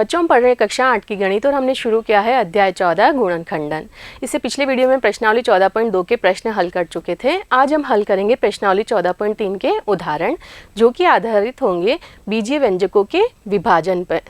बच्चों, हम पढ़ रहे हैं कक्षा 8 की गणित और हमने शुरू किया है अध्याय 14 गुणनखंडन। इससे पिछले वीडियो में प्रश्नावली 14.2 के प्रश्न हल कर चुके थे। आज हम हल करेंगे प्रश्नावली 14.3 के उदाहरण, जो कि आधारित होंगे बीजीय व्यंजकों के विभाजन पर।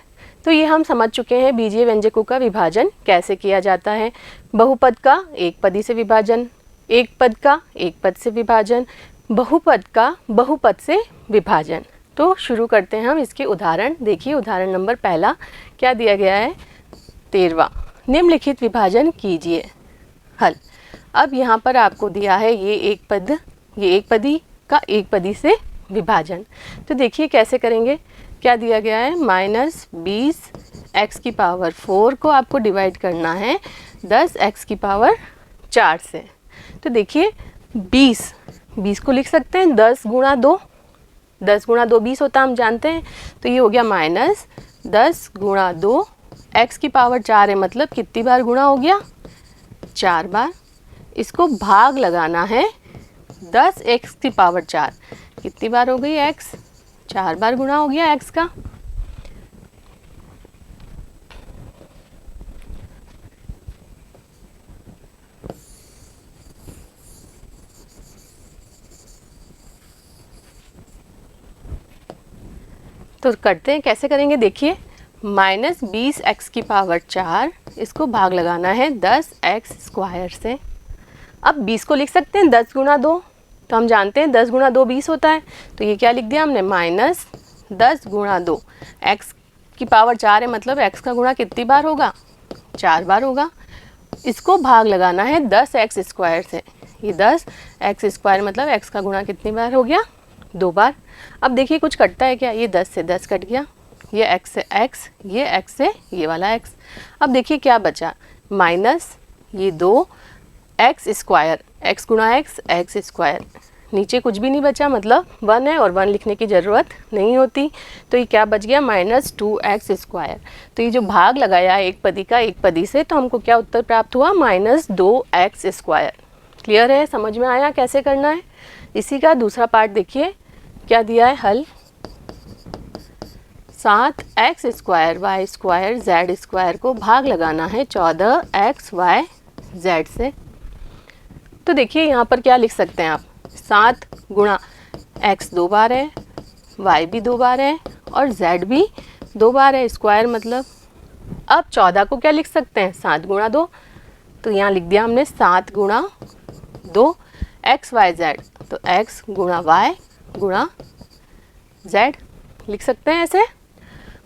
तो ये हम समझ चुके हैं बीजीय व्यंजकों का विभाजन कैसे किया जाता है। बहुपद का एक पदी से विभाजन, एक पद का एक पद से विभाजन, बहुपद का बहुपद से विभाजन। तो शुरू करते हैं हम इसके उदाहरण। देखिए उदाहरण नंबर पहला क्या दिया गया है, 13वां, निम्नलिखित विभाजन कीजिए। हल। अब यहाँ पर आपको दिया है ये एक पदी का एक पदी से विभाजन। तो देखिए कैसे करेंगे। क्या दिया गया है, -20 x की पावर 4 को आपको डिवाइड करना है 10 x की पावर 4 से। तो देखिए 20 को लिख सकते हैं 10 गुणा 2, 10 गुणा 2 20 होता हम जानते हैं। तो ये हो गया -10 गुणा 2, x की पावर 4 है, मतलब कितनी बार गुणा हो गया, 4 बार। इसको भाग लगाना है 10 x की पावर 4, कितनी बार हो गई x, 4 बार गुणा हो गया x का। तो करते हैं, कैसे करेंगे देखिए। -20 x की पावर 4, इसको भाग लगाना है 10 x स्क्वायर से। अब 20 को लिख सकते हैं 10 गुणा 2, तो हम जानते हैं 10 गुणा 2 20 होता है। तो ये क्या लिख दिया हमने, -10 गुणा 2, x की पावर 4 है, मतलब x का गुणा कितनी बार होगा, 4 बार होगा। इसको भाग लगाना है 10 x स्क्वायर से। ये 10 x स्क्वायर मतलब x का गुणा कितनी बार हो गया, 2 बार। अब देखिए कुछ कटता है क्या, ये 10 से 10 कट गया, ये x से x, ये x से ये वाला x। अब देखिए क्या बचा, माइनस ये 2 x स्क्वायर, x गुणा x स्क्वायर, नीचे कुछ भी नहीं बचा, मतलब 1 है और 1 लिखने की ज़रूरत नहीं होती। तो ये क्या बच गया, -2x स्क्वायर। तो ये जो भाग लगाया एक पदी का एक पदी से, तो हमको क्या उत्तर प्राप्त हुआ, -2x स्क्वायर। क्लियर है, समझ में आया कैसे करना है। इसी का दूसरा पार्ट देखिए क्या दिया है, हल। 7x square y square z square को भाग लगाना है 14x y z से। तो देखिए यहाँ पर क्या लिख सकते हैं आप, 7 गुणा x 2 बार है, y भी 2 बार है और z भी 2 बार है, स्क्वायर मतलब। अब 14 को क्या लिख सकते हैं, 7 गुणा 2, तो यहाँ लिख दिया हमने 7 गुणा 2 x y z, तो x गुणा y गुणा z लिख सकते हैं ऐसे।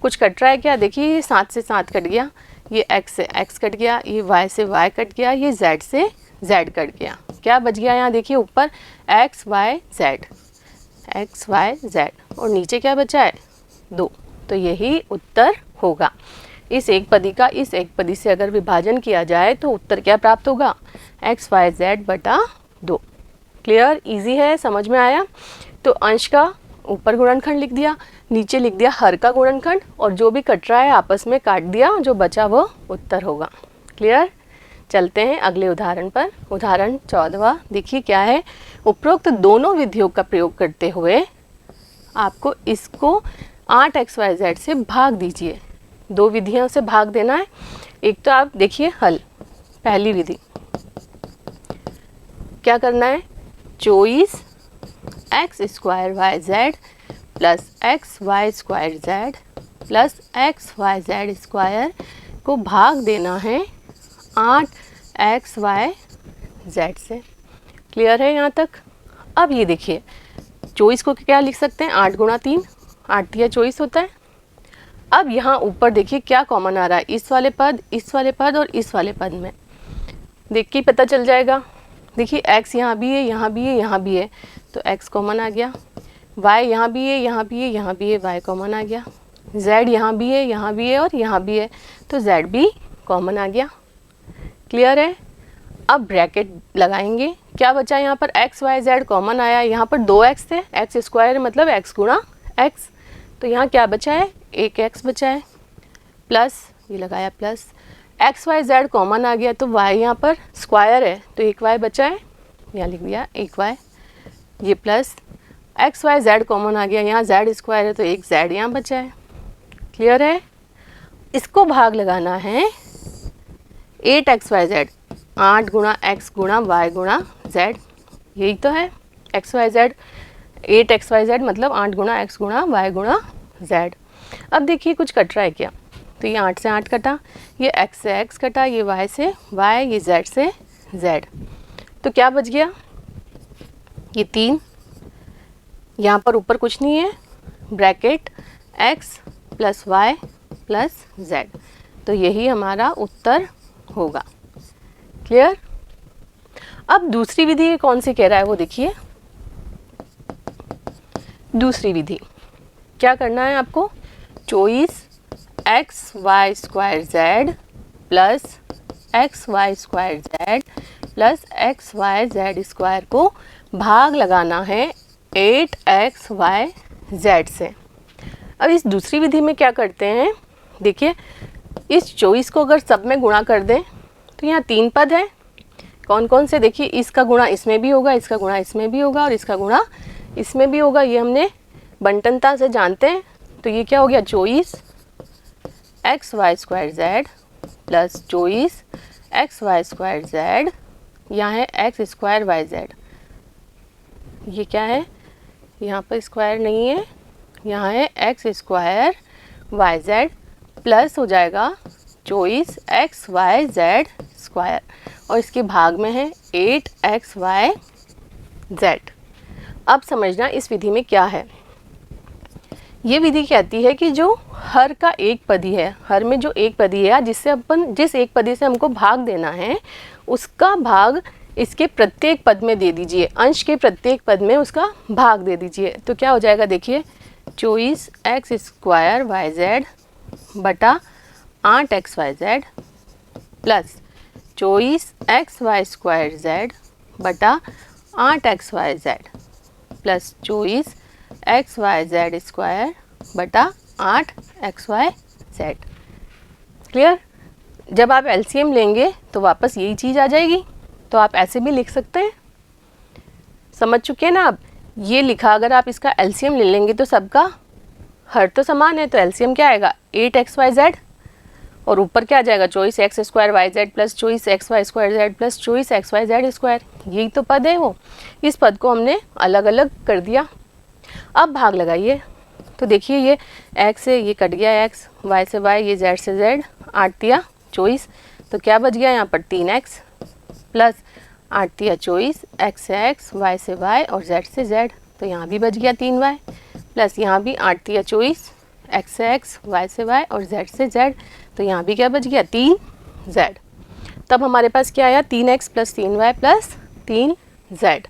कुछ कट रहा है क्या, देखिए 7 से 7 कट गया, ये x से x कट गया, ये y से y कट गया, ये z से z कट गया। क्या बच गया यहाँ देखिए, ऊपर x y z और नीचे क्या बचा है, 2। तो यही उत्तर होगा। इस एक पदी का इस एक पदी से अगर विभाजन किया जाए तो उत्तर क्या प्राप्त होगा, x y z बटा 2। क्लियर, इजी है, समझ में आया। तो अंश का ऊपर गुणनखंड लिख दिया, नीचे लिख दिया हर का गुणनखंड, और जो भी कट रहा है आपस में काट दिया, जो बचा वो उत्तर होगा। क्लियर, चलते हैं अगले उदाहरण पर। उदाहरण 14वां देखिए क्या है, उपरोक्त दोनों विधियों का प्रयोग करते हुए आपको इसको 8xyz से भाग दीजिए। 2 विधियों से भाग देना है। एक तो आप देखिए हल, पहली विधि क्या करना है, 24 x square y z plus x y square z plus x y z square को भाग देना है 8xy z से। क्लियर है यहाँ तक। अब ये देखिए 24 को क्या लिख सकते हैं, 8 गुणा 3, 8 या 24 होता है। अब यहाँ ऊपर देखिए क्या कॉमन आ रहा है, इस वाले पद और इस वाले पद में देख के पता चल जाएगा। देखिए x यहाँ भी है, यहाँ भी है, यहाँ भी है, तो x कॉमन आ गया। y यहाँ भी है, यहाँ भी है, यहाँ भी है, y कॉमन आ गया। z यहाँ भी है, यहाँ भी है और यहाँ भी है, तो z भी कॉमन आ गया। क्लियर है। अब ब्रैकेट लगाएंगे, क्या बचा यहाँ पर, x y z कॉमन आया, यहाँ पर 2x थे, x स्क्वायर मतलब x गुणा x, तो यहाँ क्या बचा है, एक x बचा है, प्लस ये लगाया plus, x y z common आ गया, तो y यहाँ पर स्क्वायर है तो एक y बचा है, यहाँ लिख दिया एक y, ये plus x y z common आ गया, यहाँ z स्क्वायर है तो एक z यहाँ बचा है। क्लियर है। इसको भाग लगाना है 8xyz, 8 गुणा x गुणा y गुणा z, यही तो है xyz, 8xyz मतलब 8 गुणा x गुणा y गुणा z। अब देखिए कुछ कट रहा है क्या, तो ये 8 से 8 कटा, ये x से x कटा, ये y से y, ये z से z, तो क्या बच गया, ये 3, यहाँ पर ऊपर कुछ नहीं है, bracket x plus y plus z, तो यही हमारा उत्तर होगा। क्लियर। अब दूसरी विधि कौन सी कह रहा है वो देखिए। दूसरी विधि क्या करना है आपको, choice x y square z plus x y square z plus x y z square को भाग लगाना है 8xyz से। अब इस दूसरी विधि में क्या करते हैं, देखिए इस चॉइस को अगर सब में गुणा कर दें तो यहाँ 3 पद हैं, कौन कौन से, देखिए इसका गुणा इसमें भी होगा, इसका गुणा इसमें भी होगा और इसका गुणा इसमें भी होगा, ये हमने बंटनता से जानते हैं। तो ये क्या हो गया, choice x y square z plus choice x y square z, यहाँ है एक्स स्क्वायर वाई जेड, ये क्या है, यहाँ पर स्क्वायर नहीं है, यहाँ है x square y z plus हो जाएगा choice x y z square और इसके भाग में है 8xyz। अब समझना इस विधि में क्या है, ये विधि कहती है कि जो हर का एक पदी है, हर में जो एक पदी है जिससे अपन जिस एक पदी से हमको भाग देना है उसका भाग इसके प्रत्येक पद में दे दीजिए, अंश के प्रत्येक पद में उसका भाग दे दीजिए। तो क्या हो जाएगा, देखिए choice x square y z बटा 8xyz plus choice x y square z बटा 8xyz plus choice x y z square बटा 8xyz। क्लियर। जब आप एलसीएम लेंगे तो वापस यही चीज़ आ जाएगी, तो आप ऐसे भी लिख सकते हैं। समझ चुके हैं ना आप, ये लिखा, अगर आप इसका एलसीएम ले लेंगे तो सबका हर तो समान है, तो एलसीएम क्या आएगा 8xyz और ऊपर क्या आ जाएगा, choice x square y z plus choice x y square z plus choice x y z square, यही तो पद है वो। इस पद को हमने अलग अलग कर दिया। अब भाग लगाइए, तो देखिए ये x से ये कट गया x, y से y, ये z से z, 8 दिया चॉइस, तो क्या बच गया यहाँ पर 3x प्लस 8 दिया चॉइस x से x, y से y और z से z, तो यहाँ भी बच गया 3y प्लस यहाँ भी 8 दिया चॉइस x से x, y से y और z से z, तो यहाँ भी क्या बच गया 3z। तब हमारे पास क्या आया 3x plus 3y plus 3z।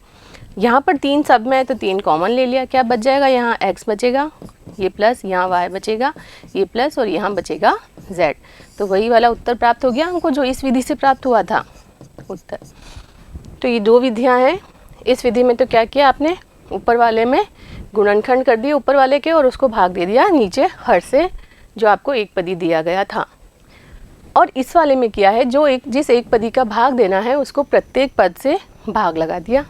यहाँ पर 3 सब में है तो 3 कॉमन ले लिया, क्या बच जाएगा, यहाँ x बचेगा, ये प्लस, यहाँ y बचेगा, ये प्लस और यहाँ बचेगा z। तो वही वाला उत्तर प्राप्त हो गया हमको जो इस विधि से प्राप्त हुआ था उत्तर। तो ये 2 विधियाँ हैं। इस विधि में तो क्या किया आपने, ऊपर वाले में गुणनखंड कर दिए ऊपर वाले के और उसको भाग दे दिया नीचे हर से जो आपको एक पदी दिया गया था। और इस वाले में किया है जो जिस एक पदी का भाग देना है उसको प्रत्येक पद से भाग लगा दिया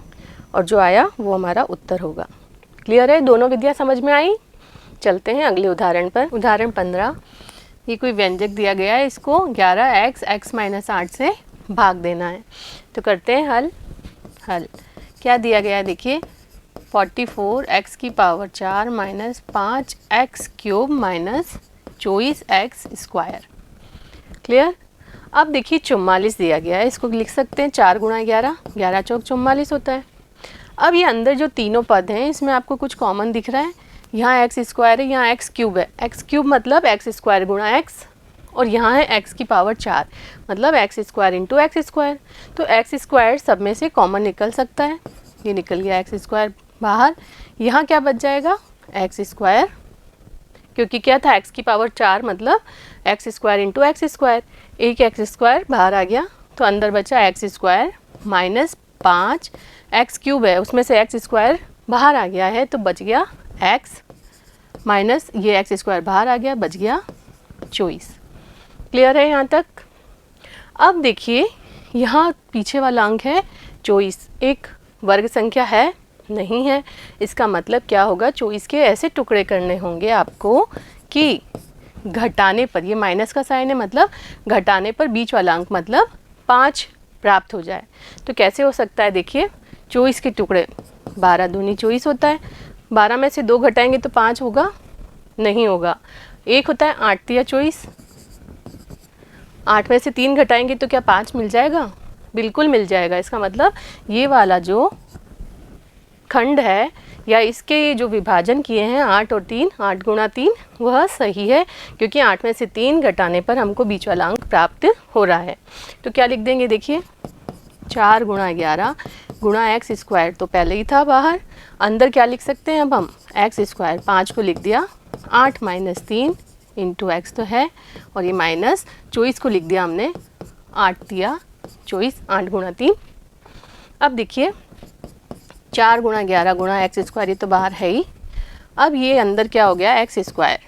और जो आया वो हमारा उत्तर होगा। क्लियर है, दोनों विधियाँ समझ में आई। चलते हैं अगले उदाहरण पर। उदाहरण 15, ये कोई व्यंजक दिया गया है, इसको 11x x माइनस 8 से भाग देना है। तो करते हैं हल। क्या दिया गया है देखिए, 44x की power 4 minus 5x cube minus 24x square. Clear. अब देखिए 44 दिया गया है, इसको लिख सकते हैं 4 गुणा 11, 11 चौक 44 होता है। अब ये अंदर जो तीनों पद हैं इसमें आपको कुछ कॉमन दिख रहा है, यहाँ एक्स स्क्वायर है, यहाँ एक्स क्यूब है, एक्स क्यूब मतलब एक्स स्क्वायर गुणा एक्स, और यहाँ है एक्स की पावर 4 मतलब x square into x square. तो एक्स स्क्वायर सब में से कॉमन निकल सकता है, ये निकल गया एक्स स्क्वायर बाहर। यहाँ क्या बच जाएगा, एक्स स्क्वायर, क्योंकि क्या था एक्स की पावर 4 मतलब x square into x square, एक एक्स स्क्वायर बाहर आ गया तो अंदर बचा x square minus 5 x cube है, उसमें से एक्स स्क्वायर बाहर आ गया है तो बच गया एक्स माइनस ये एक्स स्क्वायर बाहर आ गया, बच गया 24। क्लियर है यहाँ तक। अब देखिए यहाँ पीछे वाला अंक है 24, एक वर्ग संख्या है नहीं है, इसका मतलब क्या होगा, 24 के ऐसे टुकड़े करने होंगे आपको कि घटाने पर, ये माइनस का साइन है मतलब घटाने पर बीच वाला अंक मतलब 5 प्राप्त हो जाए। तो कैसे हो सकता है देखिए, 24 के टुकड़े 12 दूनी 24 होता है, 12 में से 2 घटाएंगे तो 5 होगा, नहीं होगा। 1 होता है 8 या 24, 8 में से 3 घटाएंगे तो क्या 5 मिल जाएगा? बिल्कुल मिल जाएगा। इसका मतलब ये वाला जो खंड है या इसके जो विभाजन किए हैं 8 और 3, 8 गुणा 3, वह सही है, क्योंकि 8 में से 3 घटाने पर हमको बीच वाला अंक प्राप्त हो रहा है। तो क्या लिख देंगे देखिए, 4 गुणा 11 गुणा एक्स स्क्वायर, तो पहले ही था बाहर, अंदर क्या लिख सकते हैं अब हम, एक्स स्क्वायर, 5 को लिख दिया 8 माइनस 3 इंटू एक्स तो है, और ये माइनस 24 को लिख दिया हमने, 8 दिया 24, 8 गुणा 3। अब देखिए 4 गुणा 11 गुणा एक्स स्क्वायर, ये तो बाहर है ही। अब ये अंदर क्या हो गया, x square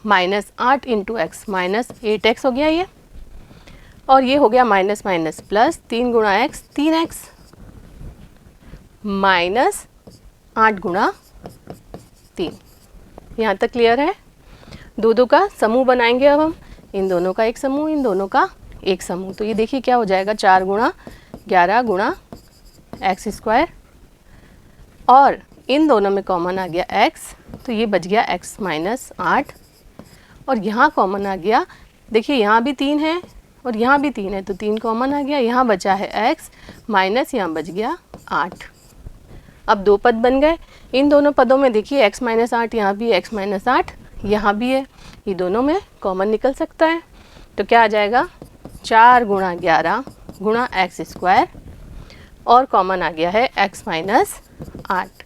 minus 8 into x minus 8x हो गया ये, और ये हो गया माइनस माइनस प्लस, 3 गुणा एक्स 3x माइनस 8 गुणा 3। यहाँ तक क्लियर है? दो का समूह बनाएंगे अब हम, इन दोनों का एक समूह, इन दोनों का एक समूह। तो ये देखिए क्या हो जाएगा, 4 गुणा 11 गुणा एक्स स्क्वायर, और इन दोनों में कॉमन आ गया x, तो ये बच गया x माइनस 8, और यहाँ कॉमन आ गया, देखिए यहाँ भी 3 है और यहाँ भी 3 है, तो 3 कॉमन आ गया, यहाँ बचा है x माइनस, यहाँ बच गया 8। अब 2 पद बन गए, इन दोनों पदों में देखिए x माइनस 8, यहाँ भी x माइनस 8 यहाँ भी है, ये दोनों में कॉमन निकल सकता है। तो क्या आ जाएगा, 4 गुणा 11 गुणा एक्स स्क्वायर, और कॉमन आ गया है x माइनस 8,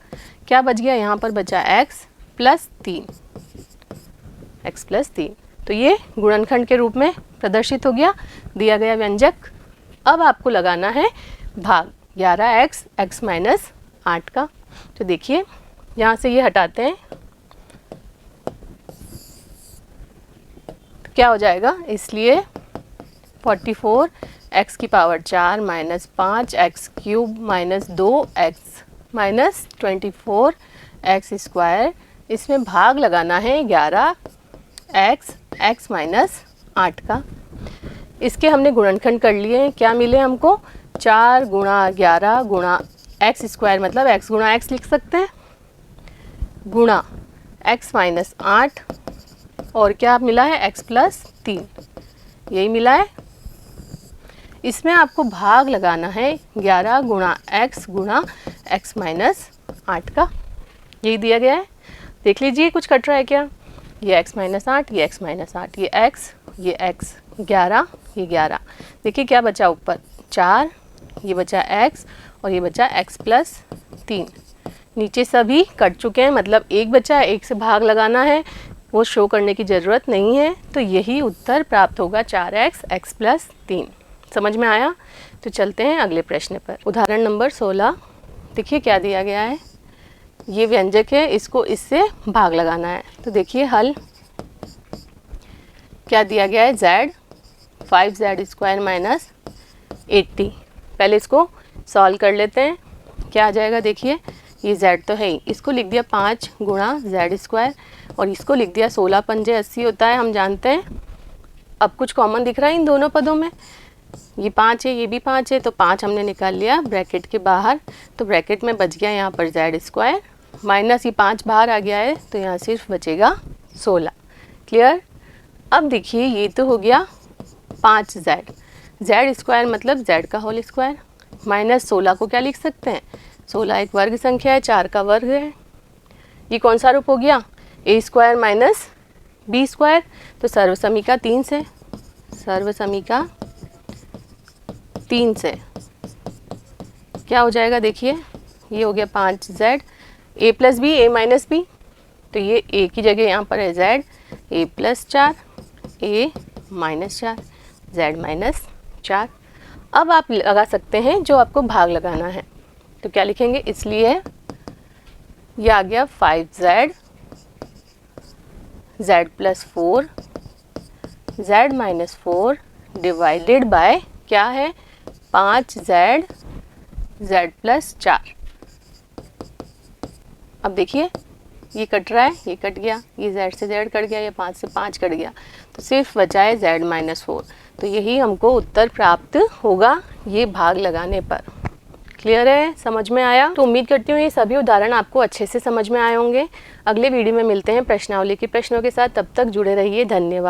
क्या बच गया, यहाँ पर बचा x प्लस 3, x प्लस 3। तो ये गुणनखंड के रूप में प्रदर्शित हो गया दिया गया व्यंजक। अब आपको लगाना है भाग 11x x माइनस 8 का। तो देखिए यहाँ से ये हटाते हैं, तो क्या हो जाएगा, इसलिए 44 x की power 4 minus 5 x cube minus 2x minus 24 x square, इसमें भाग लगाना है 11x x माइनस 8 का। इसके हमने गुणनखंड कर लिए हैं, क्या मिले हमको, 4 गुणा 11 गुणा एक्स स्क्वायर, मतलब x गुणा x लिख सकते हैं, गुणा x माइनस 8, और क्या मिला है, x प्लस 3, यही मिला है। इसमें आपको भाग लगाना है 11 गुणा x माइनस 8 का, यही दिया गया है। देख लीजिए कुछ कट रहा है क्या, ये x माइनस 8, ये x माइनस 8, ये x 11, ये 11, देखिए क्या बचा ऊपर 4, ये बचा x, और ये बचा x प्लस 3। नीचे सभी कट चुके हैं, मतलब एक बचा, एक से भाग लगाना है, वो शो करने की ज़रूरत नहीं है, तो यही उत्तर प्राप्त होगा 4x x प्लस 3। समझ में आया? तो चलते हैं अगले प्रश्न पर। उदाहरण नंबर 16, देखिए क्या दिया गया है, ये व्यंजक है, इसको इससे भाग लगाना है। तो देखिए हल क्या दिया गया है, z 5z स्क्वायर माइनस 80। पहले इसको सॉल्व कर लेते हैं, क्या आ जाएगा, देखिए ये z तो है ही, इसको लिख दिया 5 गुणा z स्क्वायर, और इसको लिख दिया 16 पंजे 80 होता है, हम जानते हैं। अब कुछ कॉमन दिख रहा है इन दोनों पदों में, ये 5 है, ये भी 5 है, तो 5 हमने निकाल लिया ब्रैकेट के बाहर, तो ब्रैकेट में बच गया यहाँ पर z स्क्वायर, माइनस ये 5 बाहर आ गया है, तो यहाँ सिर्फ बचेगा 16। क्लियर? अब देखिए ये तो हो गया 5z, z स्क्वायर मतलब z का होल स्क्वायर, माइनस 16 को क्या लिख सकते हैं, 16 एक वर्ग संख्या है, 4 का वर्ग है। ये कौन सा रूप हो गया, a square minus b square, तो सर्वसमीका 3 से, सर्वसमीका 3 से क्या हो जाएगा, देखिए ये हो गया 5z, a plus b a minus b, तो ये a की जगह यहाँ पर है z, a plus 4 a minus 4 z minus 4। अब आप लगा सकते हैं जो आपको भाग लगाना है, तो क्या लिखेंगे, इसलिए ये आ गया 5z z plus 4 z minus 4 divided by क्या है, 5z z प्लस 4। अब देखिए ये कट रहा है, ये कट गया, ये z से z कट गया, ये 5 से 5 कट गया, तो सिर्फ बचा है z-4। तो यही हमको उत्तर प्राप्त होगा ये भाग लगाने पर। क्लियर है, समझ में आया? तो उम्मीद करती हूँ ये सभी उदाहरण आपको अच्छे से समझ में आए होंगे। अगले वीडियो में मिलते हैं प्रश्नावली के प्रश्नों के साथ, तब तक जुड़े रहिए। धन्यवाद।